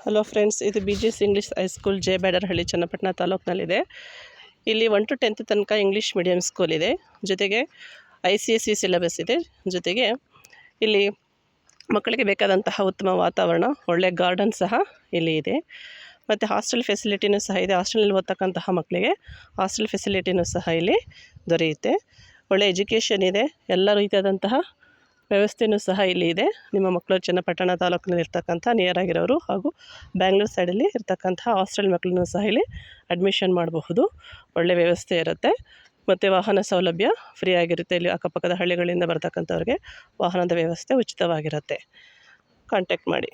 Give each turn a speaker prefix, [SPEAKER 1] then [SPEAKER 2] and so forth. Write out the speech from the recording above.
[SPEAKER 1] Hello friends, ಇದು BGS English high school J Bedarahalli Channapatna ತಾಲೂಕಿನಲ್ಲಿದೆ. ಇಲ್ಲಿ 1 to 10th ತನಕ ಇಂಗ್ಲೀಷ್ ಮೀಡಿಯಮ್ ಸ್ಕೂಲ್ ಇದೆ. ಜೊತೆಗೆ ICSE ಸಿಲೆಬಸ್ ಇದೆ. ಜೊತೆಗೆ ಇಲ್ಲಿ ಮಕ್ಕಳಿಗೆ ಬೇಕಾದಂತಹ ಉತ್ತಮ ವಾತಾವರಣ, ಒಳ್ಳೆಯ ಗಾರ್ಡನ್ ಸಹ ಇಲ್ಲಿ ಇದೆ. ಮತ್ತು ಹಾಸ್ಟೆಲ್ ಫೆಸಿಲಿಟಿನೂ ಸಹ ಇದೆ. ಹಾಸ್ಟೆಲಲ್ಲಿ ಓದ್ತಕ್ಕಂತಹ ಮಕ್ಕಳಿಗೆ ಹಾಸ್ಟೆಲ್ ಫೆಸಿಲಿಟಿನೂ ಸಹ ಇಲ್ಲಿ ದೊರೆಯುತ್ತೆ. ಒಳ್ಳೆಯ ಎಜುಕೇಷನ್ ಇದೆ. ಎಲ್ಲ ರೀತಿಯಾದಂತಹ ವ್ಯವಸ್ಥೆಯೂ ಸಹ ಇಲ್ಲಿ ಇದೆ. ನಿಮ್ಮ ಮಕ್ಕಳು ಚನ್ನಪಟ್ಟಣ ತಾಲೂಕಿನಲ್ಲಿ ಇರ್ತಕ್ಕಂಥ ನಿಯರ್ ಆಗಿರೋರು ಹಾಗೂ ಬ್ಯಾಂಗ್ಳೂರು ಸೈಡಲ್ಲಿ ಇರ್ತಕ್ಕಂಥ ಹಾಸ್ಟೆಲ್ ಮಕ್ಕಳನ್ನು ಸಹ ಇಲ್ಲಿ ಅಡ್ಮಿಷನ್ ಮಾಡಬಹುದು. ಒಳ್ಳೆಯ ವ್ಯವಸ್ಥೆ ಇರುತ್ತೆ. ಮತ್ತು ವಾಹನ ಸೌಲಭ್ಯ ಫ್ರೀ ಆಗಿರುತ್ತೆ. ಇಲ್ಲಿ ಅಕ್ಕಪಕ್ಕದ ಹಳ್ಳಿಗಳಿಂದ ಬರ್ತಕ್ಕಂಥವ್ರಿಗೆ ವಾಹನದ ವ್ಯವಸ್ಥೆ ಉಚಿತವಾಗಿರುತ್ತೆ. ಕಾಂಟ್ಯಾಕ್ಟ್ ಮಾಡಿ.